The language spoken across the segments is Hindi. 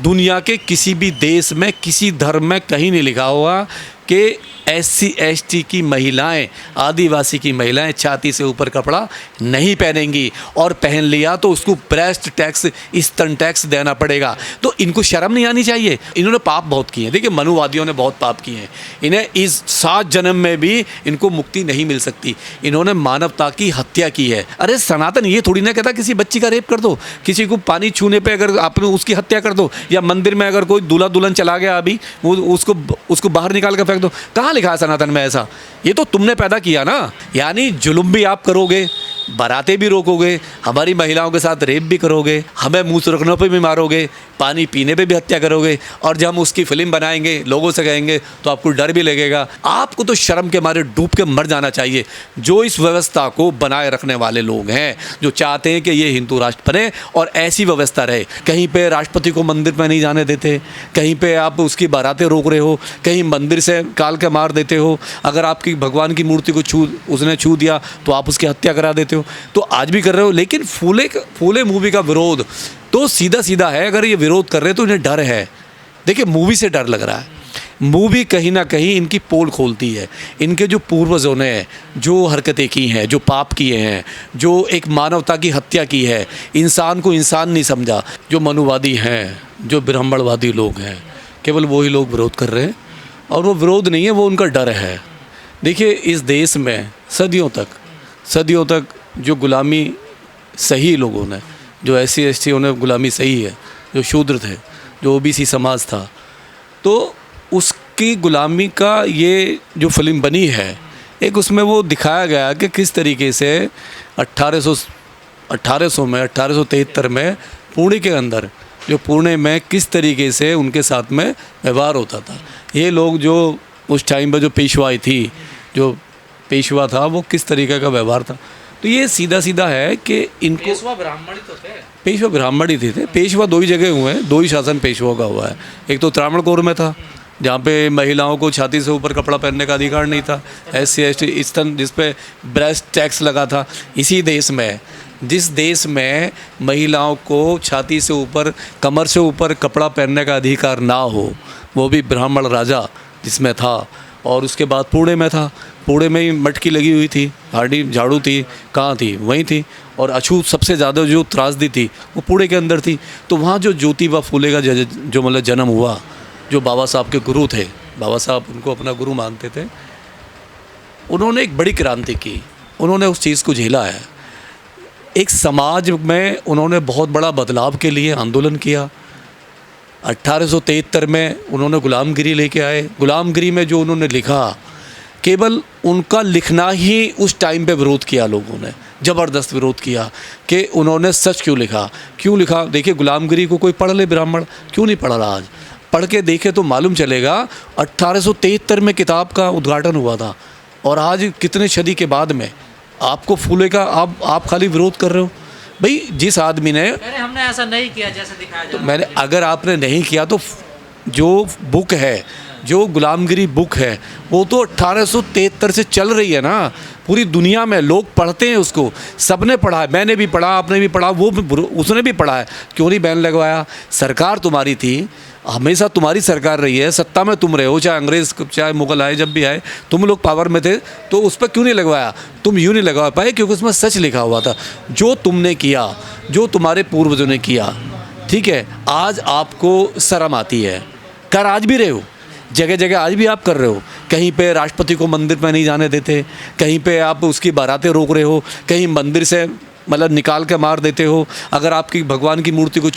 दुनिया के किसी भी देश में किसी धर्म में कहीं नहीं लिखा हुआ कि SC ST की महिलाएं, आदिवासी की महिलाएं छाती से ऊपर कपड़ा नहीं पहनेंगी, और पहन लिया तो उसको ब्रेस्ट टैक्स, स्तन टैक्स देना पड़ेगा। तो इनको शर्म नहीं आनी चाहिए। इन्होंने पाप बहुत किए हैं। देखिए, मनुवादियों ने बहुत पाप किए हैं। इन्हें इस 7 जन्म में भी इनको मुक्ति नहीं मिल सकती। इन्होंने मानवता की हत्या की है। अरे सनातन ये थोड़ी ना कहता किसी बच्ची का रेप कर दो, किसी को पानी छूने पर अगर आपने उसकी हत्या कर दो, या मंदिर में अगर कोई दूल्हा दुल्हन चला गया अभी वो उसको बाहर निकाल कर फेंक दो। कहाँ लिखा है सनातन में ऐसा? ये तो तुमने पैदा किया ना। यानी जुल्म भी आप करोगे, बारातें भी रोकोगे, हमारी महिलाओं के साथ रेप भी करोगे, हमें मुंह सुरखने पे भी मारोगे, पानी पीने पे भी हत्या करोगे, और जब हम उसकी फिल्म बनाएंगे लोगों से कहेंगे तो आपको डर भी लगेगा। आपको तो शर्म के मारे डूब के मर जाना चाहिए। जो इस व्यवस्था को बनाए रखने वाले लोग हैं, जो चाहते हैं कि ये हिंदू राष्ट्र बने और ऐसी व्यवस्था रहे। कहीं पे राष्ट्रपति को मंदिर में नहीं जाने देते, कहीं पे आप उसकी बारातें रोक रहे हो, कहीं मंदिर से काल के मार देते हो। अगर आपकी भगवान की मूर्ति को उसने छू दिया तो आप उसकी हत्या करा देते हो। तो आज भी कर रहे हो। लेकिन फूले मूवी का विरोध तो सीधा सीधा है। अगर ये विरोध कर रहे हैं तो इन्हें डर है। देखिए, मूवी से डर लग रहा है। मूवी कहीं ना कहीं इनकी पोल खोलती है। इनके जो पूर्वजों ने जो हरकतें की हैं, जो पाप किए हैं, जो एक मानवता की हत्या की है, इंसान को इंसान नहीं समझा, जो मनुवादी हैं, जो ब्राह्मणवादी लोग हैं, केवल वही लोग विरोध कर रहे हैं। और वो विरोध नहीं है, वो उनका डर है। देखिए, इस देश में सदियों तक जो गुलामी सही लोगों ने, जो SC ST उन्हें गुलामी सही है, जो शूद्र थे, जो OBC समाज था, तो उसकी गुलामी का ये जो फिल्म बनी है, एक उसमें वो दिखाया गया कि किस तरीके से 1873 में पुणे के अंदर, जो पुणे में किस तरीके से उनके साथ में व्यवहार होता था। ये लोग जो उस टाइम पर जो पेशवाई थी, जो पेशवा था, वो किस तरीके का व्यवहार था। तो ये सीधा सीधा है कि इनको पेशवा ब्राह्मण ही तो थे। पेशवा ब्राह्मण ही थे। पेशवा 2 ही जगह हुए हैं, 2 ही शासन पेशवा का हुआ है। एक तो त्रावणकोर में था, जहाँ पे महिलाओं को छाती से ऊपर कपड़ा पहनने का अधिकार नहीं था। SC ST स्तन, जिस पे ब्रेस्ट टैक्स लगा था। इसी देश में, जिस देश में महिलाओं को छाती से ऊपर, कमर से ऊपर कपड़ा पहनने का अधिकार ना हो, वो भी ब्राह्मण राजा जिसमें था। और उसके बाद पुणे में था। पुणे में ही मटकी लगी हुई थी, हाडी झाड़ू थी, कहाँ थी? वहीं थी। और अछूत सबसे ज़्यादा जो त्रासदी थी वो पुणे के अंदर थी। तो वहाँ जो ज्योतिबा फुले का जो मतलब जन्म हुआ, जो बाबा साहब के गुरु थे, बाबा साहब उनको अपना गुरु मानते थे, उन्होंने एक बड़ी क्रांति की। उन्होंने उस चीज़ को झेला है। एक समाज में उन्होंने बहुत बड़ा बदलाव के लिए आंदोलन किया। 1873 में उन्होंने गुलामगिरी लेके आए। गुलामगिरी में जो उन्होंने लिखा, केवल उनका लिखना ही उस टाइम पे विरोध किया लोगों ने, ज़बरदस्त विरोध किया कि उन्होंने सच क्यों लिखा। देखिए, गुलामगिरी को कोई पढ़ ले, ब्राह्मण क्यों नहीं पढ़ रहा आज? पढ़ के देखे तो मालूम चलेगा 1873 में किताब का उद्घाटन हुआ था, और आज कितने सदी के बाद में आपको फूले का आप खाली विरोध कर रहे हो। भाई, जिस आदमी ने, हमने ऐसा नहीं किया जैसे दिखाया जा तो मैंने, अगर आपने नहीं किया तो जो बुक है, जो गुलामगिरी बुक है, वो तो 1873 से चल रही है ना। पूरी दुनिया में लोग पढ़ते हैं उसको। सबने पढ़ा है, मैंने भी पढ़ा, आपने भी पढ़ा, उसने भी पढ़ा है। क्यों नहीं बैन लगवाया? सरकार तुम्हारी थी, हमेशा तुम्हारी सरकार रही है, सत्ता में तुम रहे हो, चाहे अंग्रेज़ चाहे मुग़ल आए, जब भी आए तुम लोग पावर में थे, तो उस पर क्यों नहीं लगवाया? तुम यूँ नहीं लगवा पाए क्योंकि उसमें सच लिखा हुआ था। जो तुमने किया, जो तुम्हारे पूर्वजों ने किया, ठीक है, आज आपको शर्म आती है। कर आज भी रहे हो, जगह जगह आज भी आप कर रहे हो। कहीं पे राष्ट्रपति को मंदिर में नहीं जाने देते, कहीं पे आप उसकी बारातें रोक रहे हो, कहीं मंदिर से मतलब निकाल के मार देते हो। अगर आपकी भगवान की मूर्ति को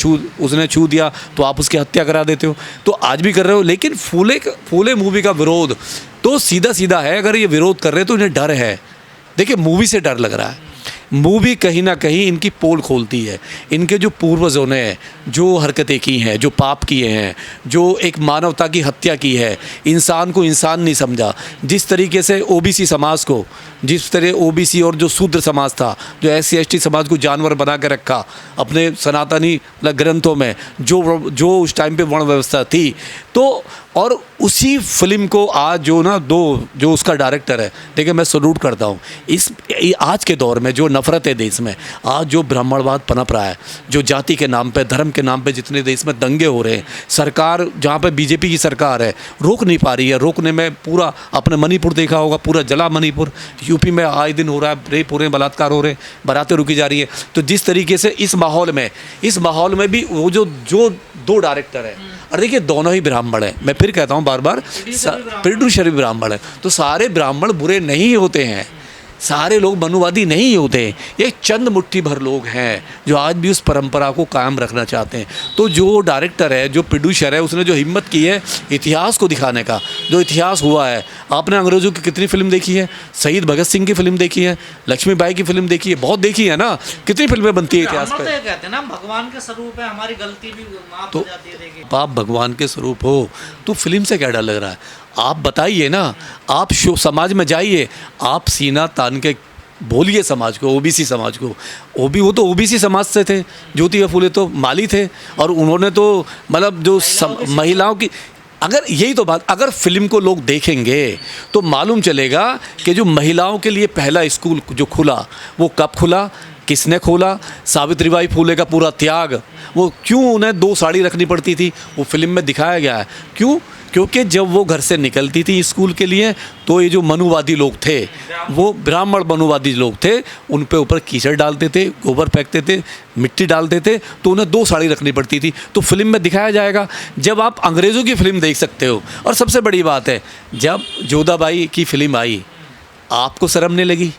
उसने छू दिया तो आप उसकी हत्या करा देते हो। तो आज भी कर रहे हो। लेकिन फूले मूवी का विरोध तो सीधा सीधा है। अगर ये विरोध कर रहे हैं तो इन्हें डर है। देखिए, मूवी से डर लग रहा है। मूवी कहीं ना कहीं इनकी पोल खोलती है। इनके जो पूर्वजों ने जो हरकतें की हैं, जो पाप किए हैं, जो एक मानवता की हत्या की है, इंसान को इंसान नहीं समझा। जिस तरीके से OBC समाज को, जिस तरह OBC और जो शूद्र समाज था, जो SC ST समाज को जानवर बना के रखा अपने सनातनी ग्रंथों में, जो उस टाइम पे वर्ण व्यवस्था थी, तो और उसी फिल्म को आज जो उसका डायरेक्टर है, देखिए मैं सल्यूट करता हूँ। आज के दौर में जो नफ़रत है देश में, आज जो ब्राह्मणवाद पनप रहा है, जो जाति के नाम पे, धर्म के नाम पे जितने देश में दंगे हो रहे हैं, सरकार जहाँ पे बीजेपी की सरकार है रोक नहीं पा रही है। रोकने में पूरा, आपने मणिपुर देखा होगा, पूरा जला मणिपुर, यूपी में आए दिन हो रहा है, रेप हो रहे हैं, बलात्कार हो रहे हैं, बारातें रुकी जा रही है। तो जिस तरीके से इस माहौल में भी वो जो दो डायरेक्टर है, और देखिए दोनों ही ब्राह्मण हैं, मैं फिर कहता हूँ बार बार, प्रोड्यूसर भी ब्राह्मण है। तो सारे ब्राह्मण बुरे नहीं होते हैं, सारे लोग मनुवादी नहीं होते। ये चंद मुट्ठी भर लोग हैं जो आज भी उस परंपरा को कायम रखना चाहते हैं। तो जो डायरेक्टर है, जो प्रोड्यूसर है, उसने जो हिम्मत की है इतिहास को दिखाने का, जो इतिहास हुआ है, आपने अंग्रेज़ों की कितनी फिल्म देखी है, शहीद भगत सिंह की फिल्म देखी है, लक्ष्मीबाई की फिल्म देखी है, बहुत देखी है ना, कितनी फिल्में बनती है इतिहास पर। कहते हैं ना भगवान के स्वरूप है, हमारी गलती भी माफ हो जाती है। देखिए आप भगवान के स्वरूप हो तो फिल्म से क्या डर लग रहा है? आप बताइए ना, आप समाज में जाइए, आप सीना तान के बोलिए समाज को, ओबीसी समाज को। वो तो ओबीसी समाज से थे, ज्योतिबा फूले तो माली थे, और उन्होंने तो मतलब जो महिलाओं की, अगर यही तो बात, अगर फिल्म को लोग देखेंगे तो मालूम चलेगा कि जो महिलाओं के लिए पहला स्कूल जो खुला, वो कब खुला, किसने खोला, सावित्रीबाई फूले का पूरा त्याग, वो क्यों उन्हें 2 साड़ी रखनी पड़ती थी, वो फिल्म में दिखाया गया है। क्यों? क्योंकि जब वो घर से निकलती थी स्कूल के लिए, तो ये जो मनुवादी लोग थे, वो ब्राह्मण मनुवादी लोग थे, उन पे ऊपर कीचड़ डालते थे, गोबर फेंकते थे, मिट्टी डालते थे, तो उन्हें 2 साड़ी रखनी पड़ती थी। तो फिल्म में दिखाया जाएगा। जब आप अंग्रेज़ों की फिल्म देख सकते हो, और सबसे बड़ी बात है, जब जोधाबाई की फिल्म आई, आपको शर्म नहीं लगी?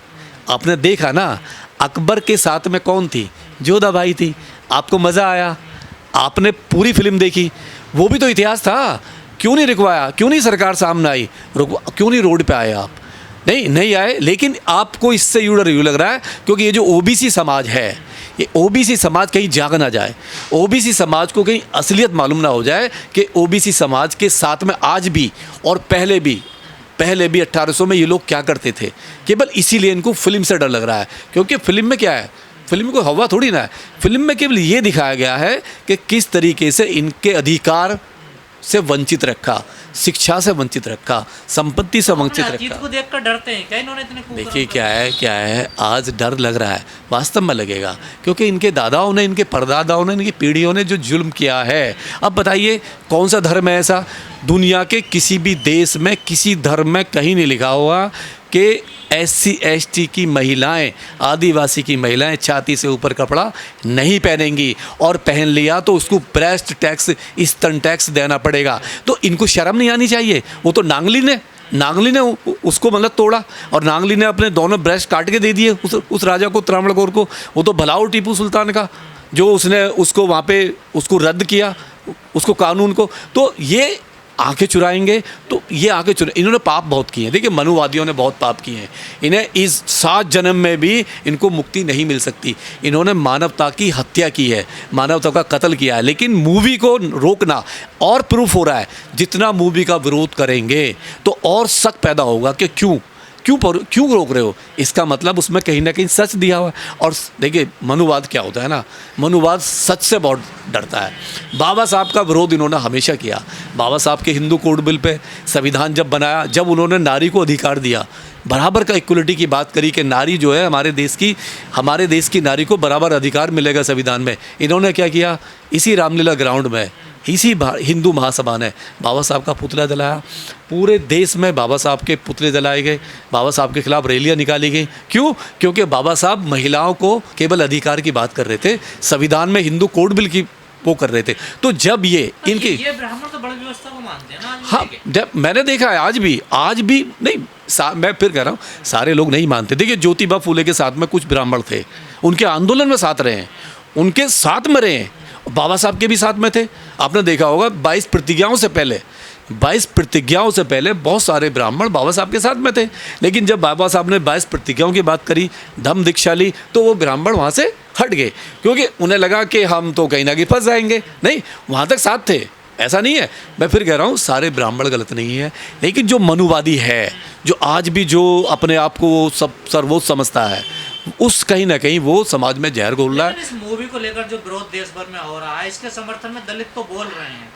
आपने देखा ना, अकबर के साथ में कौन थी? जोधाबाई थी। आपको मज़ा आया? आपने पूरी फिल्म देखी? वो भी तो इतिहास था। क्यों नहीं रुकवाया? क्यों नहीं सरकार सामने आई? क्यों नहीं रोड पे आए आप? नहीं आए। लेकिन आपको इससे यूँ लग रहा है क्योंकि ये जो ओबीसी समाज है, ये ओबीसी समाज कहीं जाग ना जाए, ओबीसी समाज को कहीं असलियत मालूम ना हो जाए कि ओबीसी समाज के साथ में आज भी और पहले भी 1800 में ये लोग क्या करते थे। केवल इसीलिए इनको फिल्म से डर लग रहा है, क्योंकि फिल्म में क्या है, फिल्म में कोई हवा थोड़ी ना है। फिल्म में केवल ये दिखाया गया है कि किस तरीके से इनके अधिकार से वंचित रखा, शिक्षा से वंचित रखा, संपत्ति से वंचित रखा। को देखकर डरते हैं क्या इन्होंने इतने? देखिए क्या है, आज डर लग रहा है, वास्तव में लगेगा, क्योंकि इनके दादाओं ने, इनके परदादाओं ने, इनकी पीढ़ियों ने जो जुल्म किया है। अब बताइए कौन सा धर्म है ऐसा? दुनिया के किसी भी देश में, किसी धर्म में कहीं नहीं लिखा हुआ कि SC ST की महिलाएं, आदिवासी की महिलाएं छाती से ऊपर कपड़ा नहीं पहनेंगी, और पहन लिया तो उसको ब्रेस्ट टैक्स, स्तन टैक्स देना पड़ेगा। तो इनको शर्म नहीं आनी चाहिए? वो तो नांगली ने उसको मतलब तोड़ा, और नांगली ने अपने दोनों ब्रेस्ट काट के दे दिए उस राजा को, त्रावणकोर को। वो तो भलाओ टीपू सुल्तान का, जो उसने उसको वहाँ पे उसको रद्द किया, उसको कानून को। तो ये आंखें चुराएंगे, तो ये आंखें इन्होंने पाप बहुत किए हैं। देखिए मनुवादियों ने बहुत पाप किए हैं, इन्हें इस 7 जन्म में भी इनको मुक्ति नहीं मिल सकती। इन्होंने मानवता की हत्या की है, मानवता का कत्ल किया है। लेकिन मूवी को रोकना, और प्रूफ हो रहा है, जितना मूवी का विरोध करेंगे तो और शक पैदा होगा कि क्यों रोक रहे हो। इसका मतलब उसमें कहीं ना कहीं सच दिया हुआ है। और देखिए मनुवाद क्या होता है ना, मनुवाद सच से बहुत डरता है। बाबा साहब का विरोध इन्होंने हमेशा किया। बाबा साहब के हिंदू कोड बिल पे संविधान जब बनाया, जब उन्होंने नारी को अधिकार दिया, बराबर का इक्वलिटी की बात करी कि नारी जो है हमारे देश की नारी को बराबर अधिकार मिलेगा संविधान में, इन्होंने क्या किया, इसी रामलीला ग्राउंड में, इसी हिंदू महासभा ने बाबा साहब का पुतला जलाया। पूरे देश में बाबा साहब के पुतले जलाए गए, बाबा साहब के खिलाफ रैलियां निकाली गई। क्यों? क्योंकि बाबा साहब महिलाओं को केवल अधिकार की बात कर रहे थे, संविधान में हिंदू कोड बिल की वो कर रहे थे। तो जब ये ब्राह्मण तो बड़ी व्यवस्था को मानते हैं ना। हाँ, जब मैंने देखा है, आज भी नहीं, मैं फिर कह रहा हूँ, सारे लोग नहीं मानते। देखिए ज्योतिबा फूले के साथ में कुछ ब्राह्मण थे, उनके आंदोलन में साथ रहे हैं, उनके साथ में रहे हैं, बाबा साहब के भी साथ में थे। आपने देखा होगा 22 प्रतिज्ञाओं से पहले बहुत सारे ब्राह्मण बाबा साहब के साथ में थे। लेकिन जब बाबा साहब ने 22 प्रतिज्ञाओं की बात करी, धम्म दीक्षा ली, तो वो ब्राह्मण वहाँ से हट गए, क्योंकि उन्हें लगा कि हम तो कहीं ना कहीं फंस जाएंगे। नहीं, वहाँ तक साथ थे, ऐसा नहीं है। मैं फिर कह रहा हूँ, सारे ब्राह्मण गलत नहीं है, लेकिन जो मनुवादी है, जो आज भी जो अपने आप को सब सर्वोच्च समझता है, उस कहीं ना कहीं वो समाज में जहर घोल रहा है। इस मूवी को लेकर जो विरोध देश भर में हो रहा है, इसके समर्थन में दलित तो बोल रहे हैं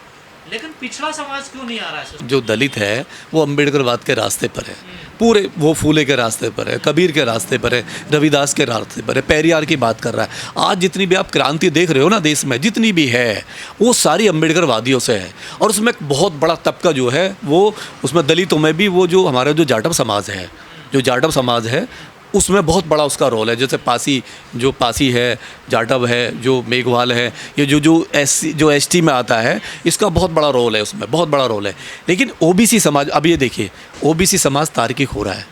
लेकिन पिछड़ा समाज क्यों नहीं आ रहा है सर? जो दलित है वो अम्बेडकरवाद के रास्ते पर है, पूरे वो फूले के रास्ते पर है, कबीर के रास्ते पर है, रविदास के रास्ते पर है, पेरियार की बात कर रहा है। आज जितनी भी आप क्रांति देख रहे हो ना देश में, जितनी भी है वो सारी अम्बेडकरवादियों से है। और उसमें एक बहुत बड़ा तबका जो है वो, उसमें दलितों में भी वो जो हमारा जो जाटव समाज है, जो जाटव समाज है उसमें बहुत बड़ा उसका रोल है। जैसे पासी है, जाटव है, जो मेघवाल है, ये जो एसटी में आता है, इसका बहुत बड़ा रोल है, उसमें बहुत बड़ा रोल है। लेकिन ओबीसी समाज, अब ये देखिए ओबीसी समाज तार्किक हो रहा है।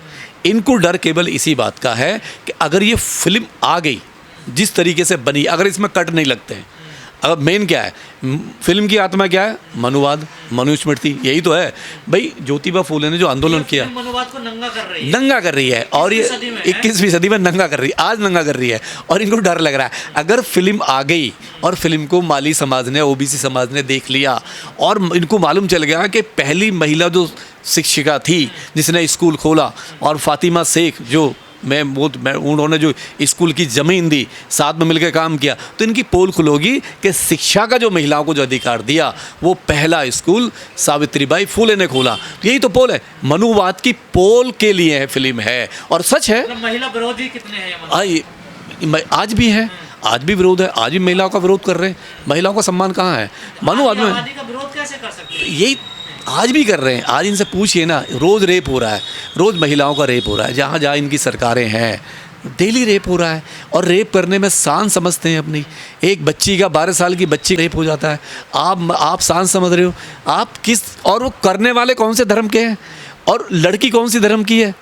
इनको डर केवल इसी बात का है कि अगर ये फिल्म आ गई जिस तरीके से बनी, अगर इसमें कट नहीं लगते हैं, अब मेन क्या है फिल्म की आत्मा, क्या है? मनुवाद, मनुस्मृति, यही तो है भाई। ज्योतिबा फूले ने जो आंदोलन किया, मनुवाद को नंगा कर रही है, नंगा कर रही है, और ये 21वीं सदी में नंगा कर रही है, आज नंगा कर रही है। और इनको डर लग रहा है अगर फिल्म आ गई और फिल्म को माली समाज ने, ओबीसी समाज ने देख लिया और इनको मालूम चल गया कि पहली महिला जो शिक्षिका थी जिसने स्कूल खोला, और फातिमा शेख जो उन्होंने जो स्कूल की ज़मीन दी, साथ में मिलकर काम किया, तो इनकी पोल खुलोगी कि शिक्षा का जो महिलाओं को जो अधिकार दिया वो पहला स्कूल सावित्रीबाई फूले ने खोला। तो यही तो पोल है, मनुवाद की पोल के लिए है फिल्म है। और सच है, मतलब महिला विरोधी कितने हैं आज भी है, आज भी विरोध है, आज भी महिलाओं का विरोध कर रहे हैं। महिलाओं का सम्मान कहाँ है? मनुवाद में का विरोध कैसे कर सकते हैं? यही आज भी कर रहे हैं। आज इनसे पूछिए ना, रोज़ रेप हो रहा है, रोज़ महिलाओं का रेप हो रहा है, जहाँ जहाँ इनकी सरकारें हैं डेली रेप हो रहा है। और रेप करने में शान समझते हैं अपनी। एक बच्ची का 12 साल की बच्ची रेप हो जाता है, आप शान समझ रहे हो? आप किस, और वो करने वाले कौन से धर्म के हैं? और लड़की कौन सी धर्म की है?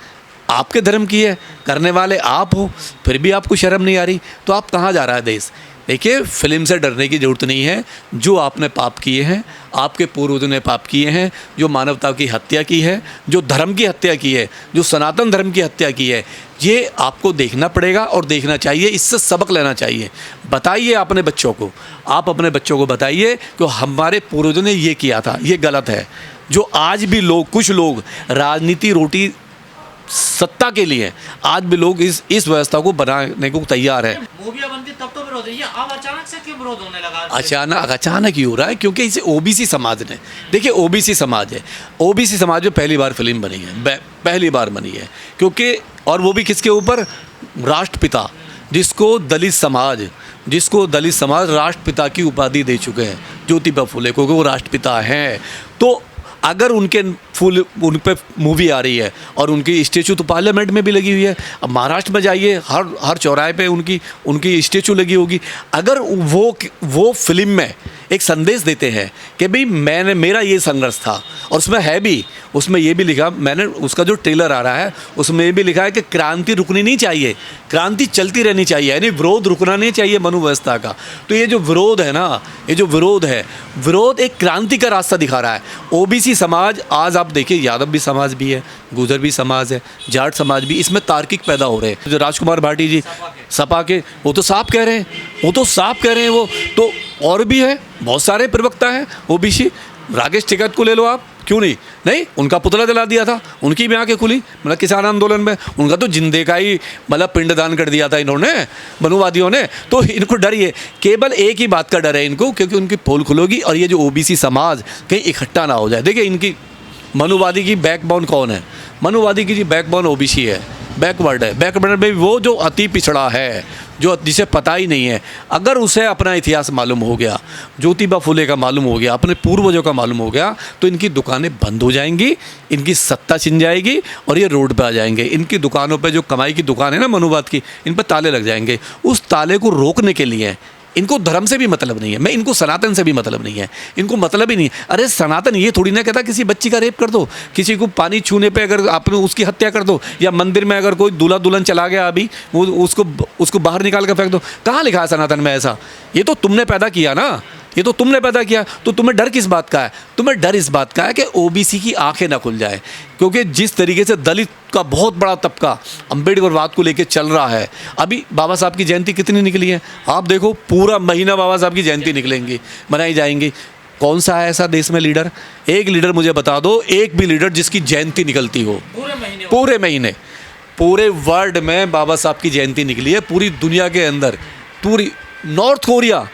आपके धर्म की है, करने वाले आप हो, फिर भी आपको शर्म नहीं आ रही। तो आप कहाँ जा रहा है देश? देखिए, फिल्म से डरने की ज़रूरत नहीं है। जो आपने पाप किए हैं, आपके पूर्वजों ने पाप किए हैं, जो मानवता की हत्या की है, जो धर्म की हत्या की है, जो सनातन धर्म की हत्या की है, ये आपको देखना पड़ेगा और देखना चाहिए, इससे सबक लेना चाहिए। बताइए अपने बच्चों को, आप अपने बच्चों को बताइए कि हमारे पूर्वजों ने ये किया था, ये गलत है। जो आज भी लोग, कुछ लोग राजनीति रोटी सत्ता के लिए आज भी लोग इस व्यवस्था को बनाने को तैयार है। मूवियां बनती तब तो विरोध है, ये अब अचानक से क्यों विरोध होने लगा? अचानक ही हो रहा है क्योंकि इसे ओबीसी समाज ने, देखिए ओबीसी समाज है, ओबीसी समाज में पहली बार फिल्म बनी है, पहली बार बनी है, क्योंकि और वो भी किसके ऊपर? राष्ट्रपिता, जिसको दलित समाज राष्ट्रपिता की उपाधि दे चुके हैं, ज्योतिबा फूले को, वो राष्ट्रपिता हैं। तो अगर उन पे मूवी आ रही है और उनकी स्टेचू तो पार्लियामेंट में भी लगी हुई है, अब महाराष्ट्र में जाइए, हर चौराहे पे उनकी स्टेचू लगी होगी। अगर वो फिल्म में एक संदेश देते हैं कि भाई मेरा ये संघर्ष था, और उसमें ये भी लिखा, मैंने उसका जो ट्रेलर आ रहा है उसमें ये भी लिखा है कि क्रांति रुकनी नहीं चाहिए, क्रांति चलती रहनी चाहिए, यानी विरोध रुकना नहीं चाहिए मनु व्यवस्था का। तो ये जो विरोध है ना, ये जो विरोध एक क्रांति का रास्ता दिखा रहा है। ओबीसी समाज, आज आप देखिए यादव भी समाज भी है, गुजर भी समाज है, जाट समाज भी, इसमें तार्किक पैदा हो रहे हैं। जो राजकुमार भाटी जी सपा के, वो तो साफ कह रहे हैं, वो तो और भी है, बहुत सारे प्रवक्ता हैं ओबीसी। राकेश टिकैत को ले लो आप, क्यों नहीं, उनका पुतला जला दिया था, उनकी भी आंखें खुली, मतलब किसान आंदोलन में उनका तो जिंदे का ही मतलब पिंडदान कर दिया था इन्होंने, मनुवादियों ने। तो इनको डर ये, केवल एक ही बात का डर है इनको, क्योंकि उनकी पोल खुलेगी और ये जो ओबीसी समाज कहीं इकट्ठा ना हो जाए। देखिए, इनकी मनुवादी की बैकबोन कौन है? मनुवादी की जी बैकबोन ओबीसी है, बैकवर्ड है। बैकवर्ड में वो जो अति पिछड़ा है, जिसे पता ही नहीं है, अगर उसे अपना इतिहास मालूम हो गया, ज्योतिबा फूले का मालूम हो गया, अपने पूर्वजों का मालूम हो गया, तो इनकी दुकानें बंद हो जाएंगी, इनकी सत्ता छिन जाएगी और ये रोड पे आ जाएंगे। इनकी दुकानों पे जो कमाई की दुकान है ना मनुवाद की, इन पर ताले लग जाएंगे। उस ताले को रोकने के लिए इनको धर्म से भी मतलब नहीं है, इनको सनातन से भी मतलब नहीं है, इनको मतलब ही नहीं। अरे सनातन ये थोड़ी ना कहता किसी बच्ची का रेप कर दो, किसी को पानी छूने पे अगर आपने उसकी हत्या कर दो, या मंदिर में अगर कोई दूल्हा दुल्हन चला गया अभी, वो उसको बाहर निकाल कर फेंक दो। कहाँ लिखा है सनातन में ऐसा? ये तो तुमने पैदा किया ना, ये तो तुमने पैदा किया। तो तुम्हें डर किस बात का है? तुम्हें डर इस बात का है कि ओबीसी की आंखें ना खुल जाए, क्योंकि जिस तरीके से दलित का बहुत बड़ा तबका अम्बेडकरवाद को लेकर चल रहा है। अभी बाबा साहब की जयंती कितनी निकली है, आप देखो, पूरा महीना बाबा साहब की जयंती निकलेंगी, मनाई जाएंगी। कौन सा है ऐसा देश में लीडर? एक लीडर मुझे बता दो, एक भी लीडर जिसकी जयंती निकलती हो पूरे महीने। पूरे वर्ल्ड में बाबा साहब की जयंती निकली है, पूरी दुनिया के अंदर, पूरी नॉर्थ कोरिया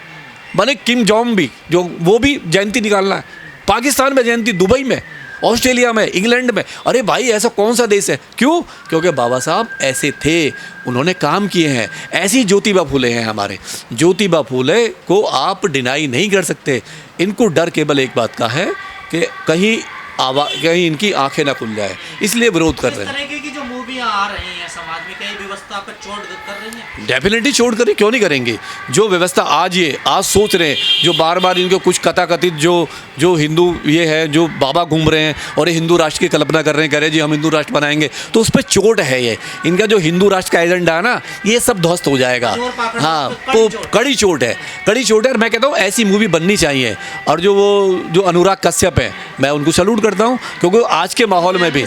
माने किम जोंग भी, जो वो भी जयंती निकालना है, पाकिस्तान में जयंती, दुबई में, ऑस्ट्रेलिया में, इंग्लैंड में। अरे भाई ऐसा कौन सा देश है? क्यों? क्योंकि बाबा साहब ऐसे थे, उन्होंने काम किए हैं। ऐसी ज्योतिबा फूले हैं हमारे। ज्योतिबा फूले को आप डिनाई नहीं कर सकते। इनको डर केवल एक बात का है कि कहीं इनकी आंखें ना खुल जाए, इसलिए विरोध कर रहे हैं। इस तरह की जो मूवियाँ आ रही हैं समाज में, कई व्यवस्था पर चोट कर रही हैं। डेफिनेटली छोड़ करें, क्यों नहीं करेंगे? जो व्यवस्था आज सोच रहे हैं, जो बार बार इनको कुछ कथाकथित जो हिंदू ये है, जो बाबा घूम रहे हैं और ये हिंदू राष्ट्र की कल्पना कर रहे हैं, कह रहे हैं जी हम हिंदू राष्ट्र बनाएंगे, तो उस पर चोट है। ये इनका जो हिंदू राष्ट्र का एजेंडा है ना, ये सब ध्वस्त हो जाएगा। हाँ, तो कड़ी चोट है, कड़ी चोट है। और मैं कहता हूँ ऐसी मूवी बननी चाहिए। और जो अनुराग कश्यप है, मैं उनको सैल्यूट करता हूँ, क्योंकि आज के माहौल में भी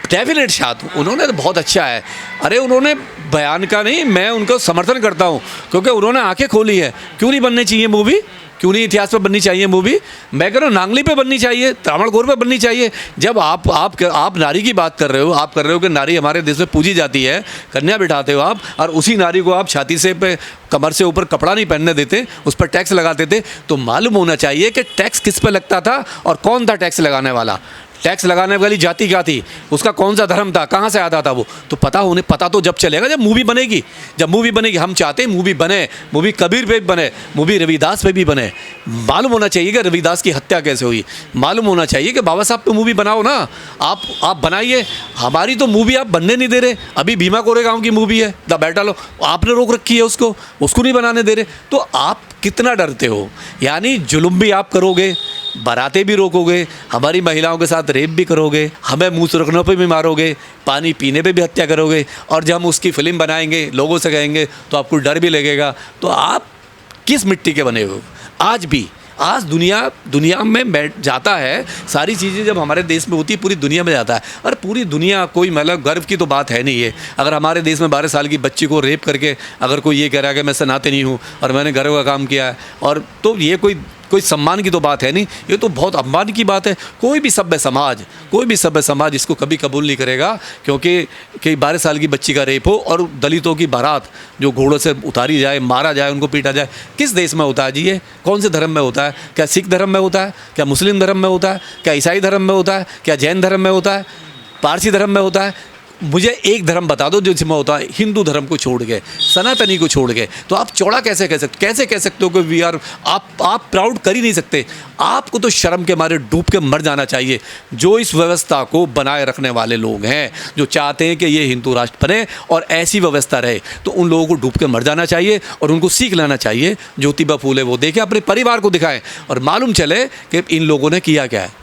डेफिनेट साथ उन्होंने तो बहुत अच्छा है। अरे उन्होंने बयान का नहीं, मैं उनको समर्थन करता हूँ, क्योंकि उन्होंने आंखें खोली है। क्यों नहीं बननी चाहिए मूवी? क्यों नहीं इतिहास पर बननी चाहिए मूवी? मैं कह रहा हूँ नांगली पे बननी चाहिए, त्रावणकोर पे बननी चाहिए। जब आप नारी की बात कर रहे हो, आप कर रहे हो कि नारी हमारे देश में पूजी जाती है, कन्या बिठाते हो आप, और उसी नारी को आप छाती से पे कमर से ऊपर कपड़ा नहीं पहनने देते, उस पर टैक्स लगाते थे, तो मालूम होना चाहिए कि टैक्स किस पे लगता था और कौन था टैक्स लगाने वाला। टैक्स लगाने वाली जाति क्या थी, उसका कौन सा धर्म था, कहाँ से आता था वो, तो पता तो जब चलेगा जब मूवी बनेगी। जब मूवी बनेगी, हम चाहते हैं मूवी बने, मूवी कबीर पे भी बने, मूवी रविदास पे भी बने। मालूम होना चाहिए कि रविदास की हत्या कैसे हुई, मालूम होना चाहिए कि बाबा साहब पे मूवी बनाओ ना। आप बनाइए, हमारी तो मूवी आप बनने नहीं दे रहे। अभी भीमा कोरेगांव की मूवी है, द बैटल, आपने रोक रखी है उसको नहीं बनाने दे रहे। तो आप कितना डरते हो? यानी जुल्म भी आप करोगे, बारातें भी रोकोगे, हमारी महिलाओं के साथ रेप भी करोगे, हमें मुँह सुरखने पे भी मारोगे, पानी पीने पे भी हत्या करोगे, और जब हम उसकी फिल्म बनाएंगे, लोगों से कहेंगे, तो आपको डर भी लगेगा। तो आप किस मिट्टी के बने हो? आज दुनिया में बैठ जाता है, सारी चीज़ें जब हमारे देश में होती है, पूरी दुनिया में जाता है। और पूरी दुनिया, कोई मतलब गर्व की तो बात है नहीं है। अगर हमारे देश में 12 साल की बच्ची को रेप करके अगर कोई ये कह रहा है कि मैं सनातनी हूँ और मैंने गर्व का काम किया है, और तो ये कोई सम्मान की तो बात है नहीं, ये तो बहुत अपमान की बात है। कोई भी सभ्य समाज इसको कभी कबूल नहीं करेगा, क्योंकि 12 साल की बच्ची का रेप हो और दलितों की बारात जो घोड़ों से उतारी जाए, मारा जाए, उनको पीटा जाए। किस देश में होता है जी ये? कौन से धर्म में होता है? क्या सिख धर्म में होता है? क्या मुस्लिम धर्म में होता है? क्या ईसाई धर्म में होता है? क्या जैन धर्म में होता है? पारसी धर्म में होता है? मुझे एक धर्म बता दो जिसमें होता है, हिंदू धर्म को छोड़ के, सनातनी को छोड़ के। तो आप चौड़ा कैसे कह सकते हो कि वी आर, आप प्राउड कर ही नहीं सकते। आपको तो शर्म के मारे डूब के मर जाना चाहिए। जो इस व्यवस्था को बनाए रखने वाले लोग हैं, जो चाहते हैं कि ये हिंदू राष्ट्र बने और ऐसी व्यवस्था रहे, तो उन लोगों को डूब के मर जाना चाहिए और उनको सीख लेना चाहिए। ज्योतिबा फूले वो देखें, अपने परिवार को दिखाएं और मालूम चले कि इन लोगों ने किया क्या है।